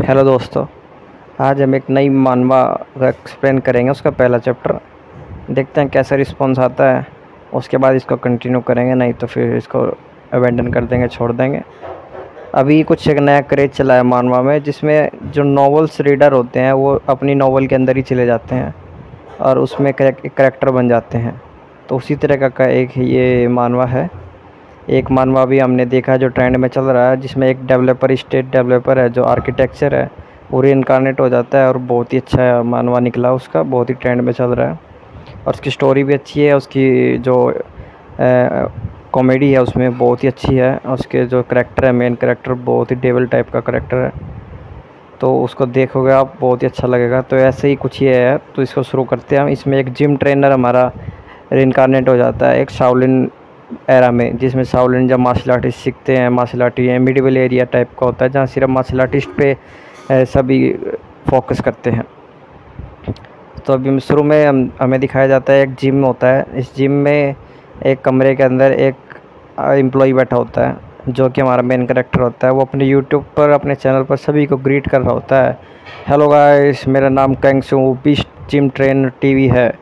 Hello दोस्तों, आज हम एक नई मानवा का एक्सप्लेन करेंगे। उसका पहला चैप्टर देखते हैं कैसा रिस्पॉन्स आता है। उसके बाद इसको कंटिन्यू करेंगे, नहीं तो फिर इसको अबेंडन कर देंगे, छोड़ देंगे। अभी कुछ एक नया क्रेज चला है मानवा में, जिसमें जो नॉवेल्स रीडर होते हैं वो अपनी नॉवल के अंदर ही चले जाते हैं और उसमें एक करेक्टर बन जाते हैं। तो उसी तरह का एक ये मानवा है। एक मानवा भी हमने देखा जो ट्रेंड में चल रहा है, जिसमें एक डेवलपर, स्टेट डेवलपर है जो आर्किटेक्चर है, वो रीइंकारनेट हो जाता है और बहुत ही अच्छा मानवा निकला उसका, बहुत ही ट्रेंड में चल रहा है। और उसकी स्टोरी भी अच्छी है, उसकी जो कॉमेडी है उसमें बहुत ही अच्छी है। उसके जो करेक्टर है, मेन करेक्टर बहुत ही डेविल टाइप का करेक्टर है, तो उसको देखोगे आप बहुत ही अच्छा लगेगा। तो ऐसे ही कुछ ये है, तो इसको शुरू करते हैं हम। इसमें एक जिम ट्रेनर हमारा रीइंकारनेट हो जाता है एक शाओलिन एरा में, जिसमें शाओलिन जब मार्शल आर्टिस्ट सीखते हैं, मार्शल आर्ट ये मिडिवल एरिया टाइप का होता है जहाँ सिर्फ मार्शल आर्टिस्ट पे सभी फोकस करते हैं। तो अभी शुरू में हमें दिखाया जाता है एक जिम होता है। इस जिम में एक कमरे के अंदर एक एम्प्लॉय बैठा होता है जो कि हमारा मेन कैरेक्टर होता है। वो अपने यूट्यूब पर, अपने चैनल पर सभी को ग्रीट कर रहा होता है। हेलो गाइस, मेरा नाम कैंगसू बीस्ट जिम ट्रेनर टीवी है,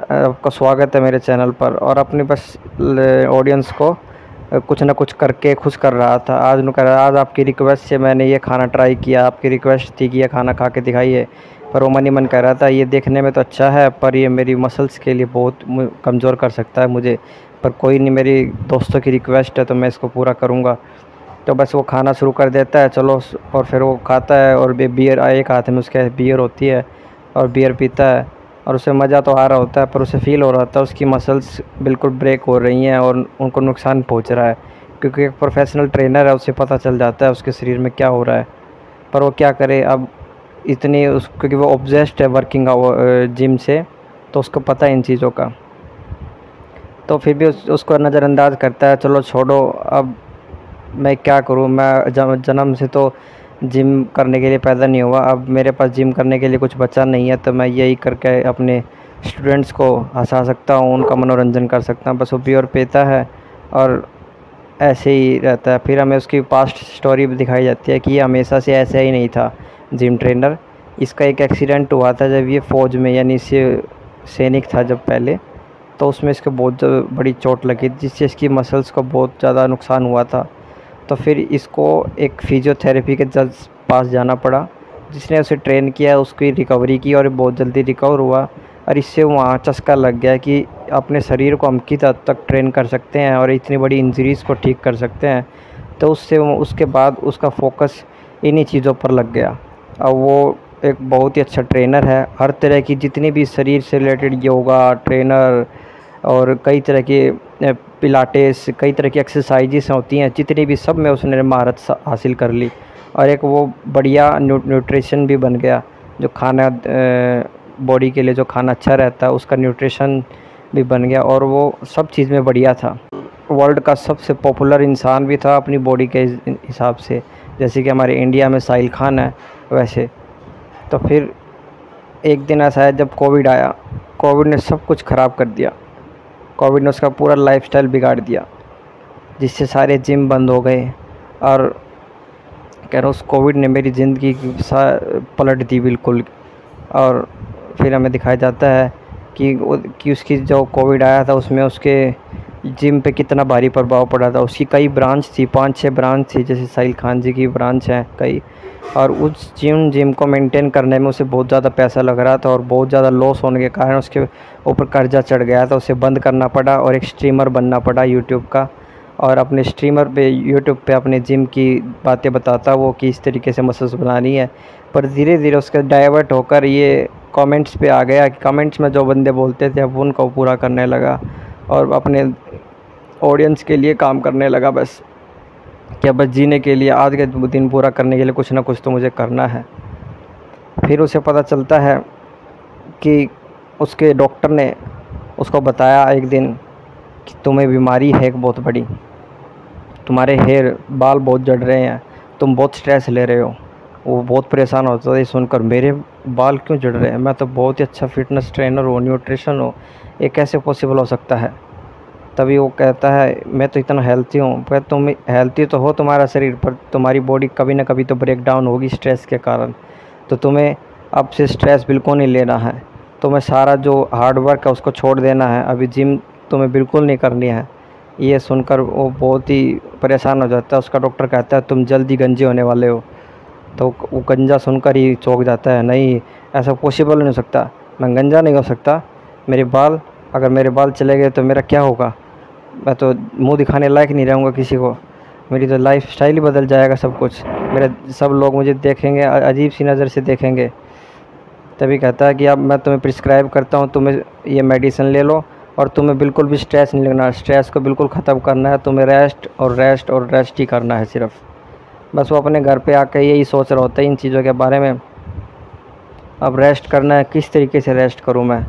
आपका स्वागत है मेरे चैनल पर। और अपने बस ऑडियंस को कुछ ना कुछ करके खुश कर रहा था। आज नु कर आज आपकी रिक्वेस्ट से मैंने ये खाना ट्राई किया, आपकी रिक्वेस्ट थी कि ये खाना खा के दिखाइए, पर वो मन ही मन कह रहा था ये देखने में तो अच्छा है पर ये मेरी मसल्स के लिए बहुत कमज़ोर कर सकता है मुझे। पर कोई नहीं, मेरी दोस्तों की रिक्वेस्ट है तो मैं इसको पूरा करूँगा। तो बस वो खाना शुरू कर देता है, चलो। और फिर वो खाता है और बियर, एक हाथ में उसके बियर होती है और बियर पीता है और उसे मज़ा तो आ रहा होता है, पर उसे फील हो रहा था उसकी मसल्स बिल्कुल ब्रेक हो रही हैं और उनको नुकसान पहुंच रहा है। क्योंकि एक प्रोफेशनल ट्रेनर है, उसे पता चल जाता है उसके शरीर में क्या हो रहा है, पर वो क्या करे अब। इतनी क्योंकि वो ऑब्सेस्ड है वर्किंग जिम से, तो उसको पता है इन चीज़ों का। तो फिर भी उसको नज़रअंदाज करता है, चलो छोड़ो, अब मैं क्या करूँ, मैं जन्म से तो जिम करने के लिए पैदा नहीं हुआ, अब मेरे पास जिम करने के लिए कुछ बचा नहीं है, तो मैं यही करके अपने स्टूडेंट्स को हंसा सकता हूँ, उनका मनोरंजन कर सकता हूँ। बस वो बियर पीता है और ऐसे ही रहता है। फिर हमें उसकी पास्ट स्टोरी भी दिखाई जाती है कि ये हमेशा से ऐसा ही नहीं था जिम ट्रेनर। इसका एक एक्सीडेंट हुआ था जब ये फ़ौज में, यानी इससे सैनिक था जब पहले, तो उसमें इसको बहुत बड़ी चोट लगी जिससे इसकी मसल्स को बहुत ज़्यादा नुकसान हुआ था। तो फिर इसको एक फिजियोथेरेपी के जज पास जाना पड़ा, जिसने उसे ट्रेन किया, उसकी रिकवरी की और बहुत जल्दी रिकवर हुआ। और इससे वहाँ चस्का लग गया कि अपने शरीर को हम किस हद तक ट्रेन कर सकते हैं और इतनी बड़ी इंजरीज़ को ठीक कर सकते हैं। तो उसके बाद उसका फोकस इन्हीं चीज़ों पर लग गया। अब वो एक बहुत ही अच्छा ट्रेनर है। हर तरह की जितनी भी शरीर से रिलेटेड योगा ट्रेनर और कई तरह के पिलाटेस, कई तरह की एक्सरसाइजेस होती हैं, जितनी भी सब में उसने महारत हासिल कर ली। और एक वो बढ़िया न्यूट्रिशन भी बन गया, जो खाना बॉडी के लिए जो खाना अच्छा रहता है उसका न्यूट्रिशन भी बन गया, और वो सब चीज़ में बढ़िया था। वर्ल्ड का सबसे पॉपुलर इंसान भी था अपनी बॉडी के हिसाब से, जैसे कि हमारे इंडिया में साहिल खान है वैसे। तो फिर एक दिन ऐसा है जब कोविड आया, कोविड ने सब कुछ ख़राब कर दिया। कोविड ने उसका पूरा लाइफस्टाइल बिगाड़ दिया, जिससे सारे जिम बंद हो गए। और कह रहा उस कोविड ने मेरी ज़िंदगी पलट दी बिल्कुल। और फिर हमें दिखाया जाता है कि उसकी जो कोविड आया था उसमें उसके जिम पे कितना भारी प्रभाव पड़ा था। उसकी कई ब्रांच थी, 5-6 ब्रांच थी, जैसे साहिल खान जी की ब्रांच है कई। और उस जिम को मेंटेन करने में उसे बहुत ज़्यादा पैसा लग रहा था और बहुत ज़्यादा लॉस होने के कारण उसके ऊपर कर्जा चढ़ गया था। उसे बंद करना पड़ा और एक स्ट्रीमर बनना पड़ा यूट्यूब का, और अपने स्ट्रीमर पे यूट्यूब पे अपने जिम की बातें बताता वो कि इस तरीके से मसल्स बनानी है। पर धीरे धीरे उसका डाइवर्ट होकर ये कमेंट्स पे आ गया कि कमेंट्स में जो बंदे बोलते थे अब उनको पूरा करने लगा और अपने ऑडियंस के लिए काम करने लगा। बस क्या, बस जीने के लिए, आज के दिन पूरा करने के लिए कुछ ना कुछ तो मुझे करना है। फिर उसे पता चलता है कि उसके डॉक्टर ने उसको बताया एक दिन कि तुम्हें बीमारी है एक बहुत बड़ी, तुम्हारे बाल बहुत झड़ रहे हैं, तुम बहुत स्ट्रेस ले रहे हो। वो बहुत परेशान होता था ये सुनकर, मेरे बाल क्यों झड़ रहे हैं, मैं तो बहुत ही अच्छा फिटनेस ट्रेनर हूँ, न्यूट्रिशन हूँ, ये कैसे पॉसिबल हो सकता है। तभी वो कहता है मैं तो इतना हेल्थी हूँ। पर तुम हेल्थी तो हो तुम्हारा शरीर, पर तुम्हारी बॉडी कभी ना कभी तो ब्रेक डाउन होगी स्ट्रेस के कारण। तो तुम्हें अब से स्ट्रेस बिल्कुल नहीं लेना है, तुम्हें सारा जो हार्ड वर्क है उसको छोड़ देना है, अभी जिम तुम्हें बिल्कुल नहीं करनी है। ये सुनकर वो बहुत ही परेशान हो जाता है। उसका डॉक्टर कहता है तुम जल्दी गंजे होने वाले हो। तो वो गंजा सुनकर ही चौंक जाता है, नहीं ऐसा पॉसिबल नहीं हो सकता, मैं गंजा नहीं हो सकता। मेरे बाल, अगर मेरे बाल चले गए तो मेरा क्या होगा, मैं तो मुंह दिखाने लायक नहीं रहूँगा किसी को, मेरी तो लाइफ स्टाइल ही बदल जाएगा सब कुछ, मेरे सब लोग मुझे देखेंगे, अजीब सी नज़र से देखेंगे। तभी कहता है कि अब मैं तुम्हें प्रिस्क्राइब करता हूँ, तुम्हें ये मेडिसिन ले लो और तुम्हें बिल्कुल भी स्ट्रेस नहीं लेना, स्ट्रेस को बिल्कुल ख़त्म करना है, तुम्हें रेस्ट और रेस्ट और रेस्ट ही करना है सिर्फ। बस वो अपने घर पे आके यही सोच रहा होता है इन चीज़ों के बारे में, अब रेस्ट करना है, किस तरीके से रेस्ट करूँ मैं।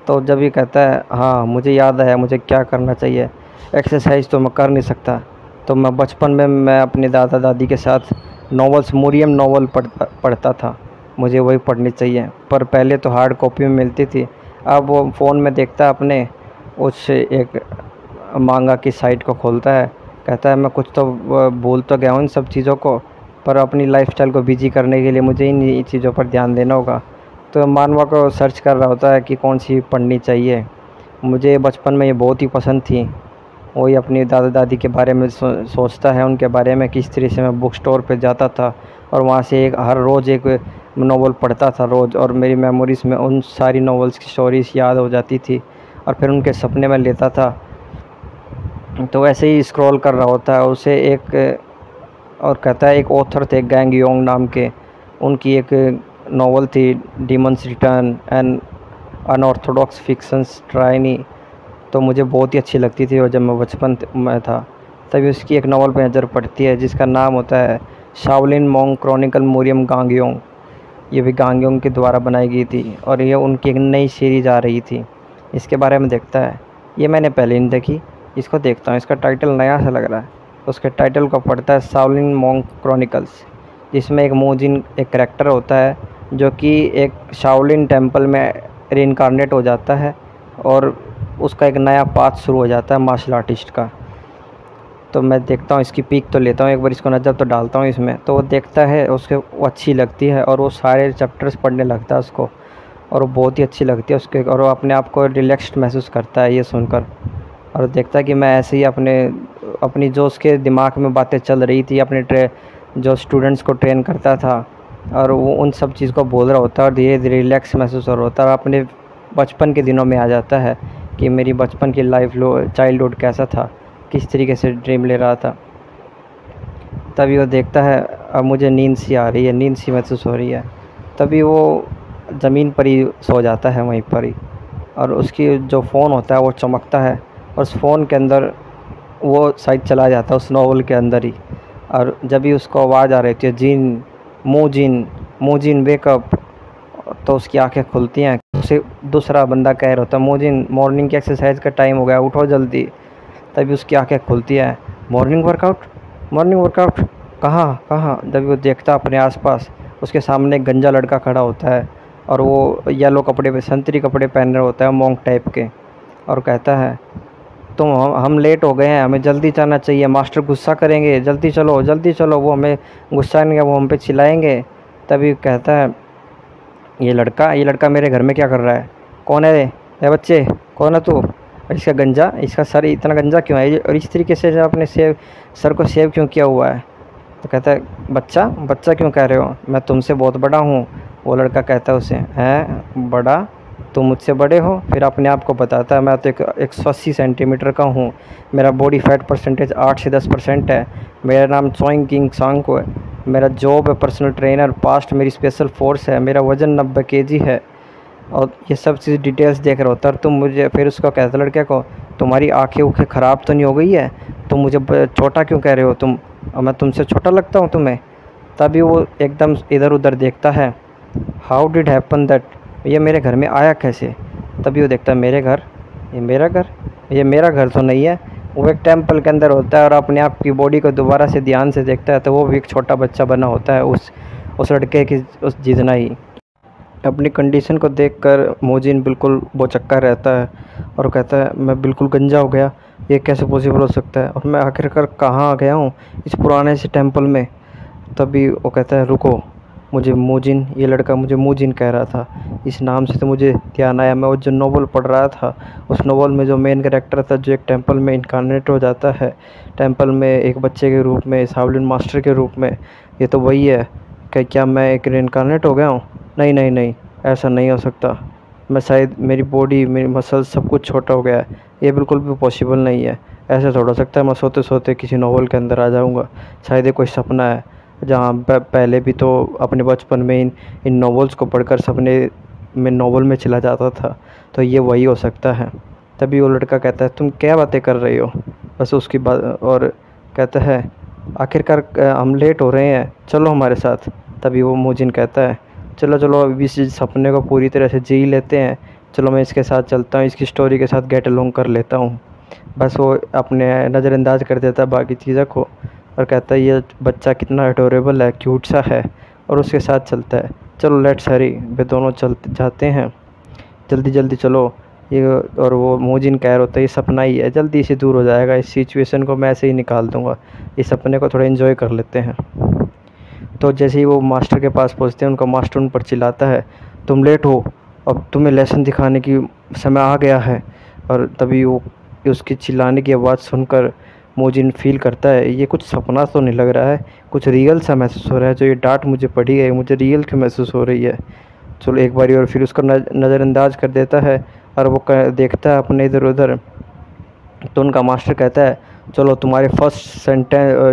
तो जब ये कहता है हाँ मुझे याद है मुझे क्या करना चाहिए, एक्सरसाइज तो मैं कर नहीं सकता। तो मैं बचपन में मैं अपने दादा दादी के साथ नॉवेल्स, मोरियम नॉवल पढ़ता था, मुझे वही पढ़नी चाहिए। पर पहले तो हार्ड कॉपी में मिलती थी, अब वो फ़ोन में देखता है अपने, उस एक मांगा की साइट को खोलता है, कहता है मैं कुछ तो भूल तो गया हूँ इन सब चीज़ों को, पर अपनी लाइफस्टाइल को बिजी करने के लिए मुझे इन चीज़ों पर ध्यान देना होगा। तो मानवा को सर्च कर रहा होता है कि कौन सी पढ़नी चाहिए। मुझे बचपन में ये बहुत ही पसंद थी, वही अपनी दादा दादी के बारे में सोचता है, उनके बारे में, किस तरह से मैं बुक स्टोर पे जाता था और वहाँ से हर रोज़ एक नॉवल पढ़ता था रोज़, और मेरी मेमोरीज़ में उन सारी नॉवेल्स की स्टोरीज़ याद हो जाती थी और फिर उनके सपने में लेता था। तो ऐसे ही स्क्रॉल कर रहा होता है, उसे एक और कहता है एक ऑथर थे गैंग योंग नाम के, उनकी एक नॉवल थी demons return and unorthodox fictions trainee, तो मुझे बहुत ही अच्छी लगती थी और जब मैं बचपन में था तभी उसकी एक नॉवल पर नज़र पड़ती है जिसका नाम होता है शाओलिन मोंग क्रॉनिकल मोरियम गांगयोंग। ये भी गांगयोंग के द्वारा बनाई गई थी और ये उनकी एक नई सीरीज़ आ रही थी। इसके बारे में देखता है, ये मैंने पहले नहीं देखी, इसको देखता हूँ, इसका टाइटल नया सा लग रहा है। उसके टाइटल को पढ़ता है शाओलिन मोंग क्रॉनिकल्स, जिसमें एक मोजिन एक करैक्टर होता है जो कि एक शाओलिन टेम्पल में रीइंकारनेट हो जाता है और उसका एक नया पाथ शुरू हो जाता है मार्शल आर्टिस्ट का। तो मैं देखता हूँ, इसकी पीक तो लेता हूँ, एक बार इसको नज़र तो डालता हूँ इसमें। तो वो देखता है, उसके वो अच्छी लगती है और वो सारे चैप्टर्स पढ़ने लगता है उसको, और वो बहुत ही अच्छी लगती है उसके, और वो अपने आप को रिलैक्स्ड महसूस करता है ये सुनकर। और देखता है कि मैं ऐसे ही अपनी जो उसके दिमाग में बातें चल रही थी, अपने जो स्टूडेंट्स को ट्रेन करता था, और वो उन सब चीज़ को बोल रहा होता है और धीरे धीरे रिलैक्स महसूस हो रहा होता है, और अपने बचपन के दिनों में आ जाता है कि मेरी बचपन की लाइफ चाइल्डहुड कैसा था, किस तरीके से ड्रीम ले रहा था। तभी वो देखता है अब मुझे नींद सी आ रही है, नींद सी महसूस हो रही है। तभी वो ज़मीन पर ही सो जाता है वहीं पर ही, और उसकी जो फ़ोन होता है वो चमकता है और उस फ़ोन के अंदर वो साइड चला जाता है उस नॉवल के अंदर ही। और जब भी उसको आवाज़ आ रही थी जिन मोजिन वेकअप, तो उसकी आंखें खुलती हैं, उसे दूसरा बंदा कह रहा होता है मोजिन मॉर्निंग की एक्सरसाइज का टाइम हो गया, उठो जल्दी। तभी उसकी आंखें खुलती हैं, मॉर्निंग वर्कआउट कहाँ कहाँ। जब वो देखता अपने आसपास, उसके सामने एक गंजा लड़का खड़ा होता है और वो येलो कपड़े पे संतरी कपड़े पहन रहा होता है मॉन्क टाइप के, और कहता है तुम हम लेट हो गए हैं, हमें जल्दी जाना चाहिए, मास्टर गुस्सा करेंगे, जल्दी चलो, वो हमें गुस्सा नहीं, वो हम पे चिल्लाएंगे। तभी कहता है ये लड़का मेरे घर में क्या कर रहा है, कौन है ये बच्चे, कौन है तू, और इसका सर इतना गंजा क्यों है, और इस तरीके से अपने सर को सेव क्यों किया हुआ है। तो कहता है बच्चा क्यों कह रहे हो, मैं तुमसे बहुत बड़ा हूँ। वो लड़का कहता है उसे, हैं बड़ा, तुम मुझसे बड़े हो। फिर अपने आप को बताता है मैं तो 180 सेंटीमीटर का हूँ, मेरा बॉडी फैट परसेंटेज 8 से 10% है, मेरा नाम चोइंग किंग सांग को है, मेरा जॉब है पर्सनल ट्रेनर, पास्ट मेरी स्पेशल फोर्स है, मेरा वज़न 90 केजी है। और ये सब चीज़ डिटेल्स देख रहा होता है। तुम मुझे, फिर उसको कहता लड़के को, तुम्हारी आँखें ख़राब तो नहीं हो गई है, तुम मुझे छोटा क्यों कह रहे हो तुम, और मैं तुमसे छोटा लगता हूँ तुम्हें। तभी वो एकदम इधर उधर देखता है, हाउ डिड हैपन दैट, ये मेरे घर में आया कैसे। तभी वो देखता है मेरे घर, ये मेरा घर तो नहीं है। वो एक टेंपल के अंदर होता है और अपने आप की बॉडी को दोबारा से ध्यान से देखता है, तो वो भी एक छोटा बच्चा बना होता है उस लड़के की उस जितना ही। अपनी कंडीशन को देखकर मोजिन बिल्कुल बोचक्का रहता है और कहता है मैं बिल्कुल गंजा हो गया, ये कैसे पॉसिबल हो सकता है। और मैं आखिरकार कहाँ आ गया हूँ, इस पुराने से टेम्पल में। तभी वो कहता है रुको, मुझे मूजिन, ये लड़का मुझे मूजिन कह रहा था, इस नाम से तो मुझे ध्यान आया। मैं वो जो नोवेल पढ़ रहा था, उस नोवेल में जो मेन कैरेक्टर था, जो एक टेंपल में इनकारनेट हो जाता है, टेंपल में एक बच्चे के रूप में, शाओलिन मास्टर के रूप में, ये तो वही है। क्या मैं एक इनकारनेट हो गया हूँ? नहीं नहीं नहीं, ऐसा नहीं हो सकता। मैं शायद, मेरी बॉडी, मेरी मसल सब कुछ छोटा हो गया है, ये बिल्कुल भी पॉसिबल नहीं है। ऐसा थोड़ा सकता है मैं सोते सोते किसी नोवेल के अंदर आ जाऊँगा। शायद ये कोई सपना है, जहाँ पहले भी तो अपने बचपन में इन नॉवेल्स को पढ़कर सपने में नॉवेल में चला जाता था, तो ये वही हो सकता है। तभी वो लड़का कहता है तुम क्या बातें कर रही हो, बस उसकी बात। और कहता है आखिरकार हम लेट हो रहे हैं, चलो हमारे साथ। तभी वो मोजिन कहता है चलो चलो अभी इस सपने को पूरी तरह से जी लेते हैं, चलो मैं इसके साथ चलता हूँ, इसकी स्टोरी के साथ गेट अलोंग कर लेता हूँ। बस वो अपने नज़रअंदाज कर देता है बाकी चीज़ों को, और कहता है ये बच्चा कितना एडोरेबल है, क्यूट सा है, और उसके साथ चलता है। चलो लेट्स हरी, वे दोनों चलते जाते हैं, जल्दी जल्दी चलो। ये, और वो मोजिन कह रहा होता है ये सपना ही है, जल्दी से दूर हो जाएगा, इस सिचुएशन को मैं ऐसे ही निकाल दूंगा, इस सपने को थोड़ा एंजॉय कर लेते हैं। तो जैसे ही वो मास्टर के पास पहुंचते हैं, उनका मास्टर उन पर चिल्लाता है तुम लेट हो, अब तुम्हें लेसन दिखाने की समय आ गया है। और तभी वो उसकी चिल्लाने की आवाज़ सुनकर मोजिन फील करता है ये कुछ सपना तो नहीं लग रहा है, कुछ रियल सा महसूस हो रहा है, जो ये डांट मुझे पड़ी है मुझे रियल क्यों महसूस हो रही है। चलो एक बारी और फिर उसका नज़रअंदाज कर देता है, और वो देखता है अपने इधर उधर। तो उनका मास्टर कहता है चलो तुम्हारे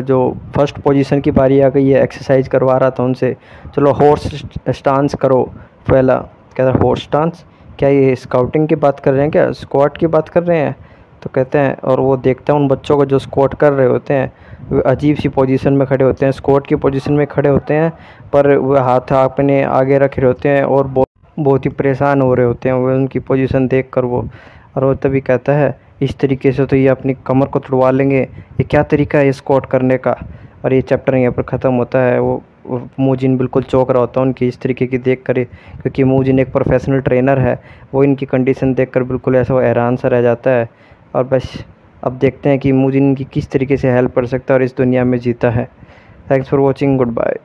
जो फर्स्ट पोजीशन की बारी आ गई है, एक्सरसाइज करवा रहा था उनसे, चलो हॉर्स स्टांस करो पहला। कहता है हॉर्स स्टांस, क्या ये स्काउटिंग की बात कर रहे हैं, क्या स्क्वाट की बात कर रहे हैं? तो कहते हैं, और वो देखता है उन बच्चों को जो स्क्वाट कर रहे होते हैं, वे अजीब सी पोजीशन में खड़े होते हैं, स्क्वाट की पोजीशन में खड़े होते हैं, पर वह हाथ अपने आगे रखे होते हैं और बहुत ही परेशान हो रहे होते हैं वो उनकी पोजीशन देख कर वो। और वो तभी कहता है इस तरीके से तो ये अपनी कमर को तुड़वा लेंगे, ये क्या तरीका है स्क्वाट करने का। और ये चैप्टर यहाँ पर ख़त्म होता है। वो मूजिन बिल्कुल चौंक रहा होता है उनकी इस तरीके की देख कर, क्योंकि मूजिन एक प्रोफेशनल ट्रेनर है, वो इनकी कंडीशन देख कर बिल्कुल ऐसा वो हैरान सा रह जाता है। और बस अब देखते हैं कि मूजिन की किस तरीके से हेल्प कर सकता है और इस दुनिया में जीता है। Thanks for watching, good bye.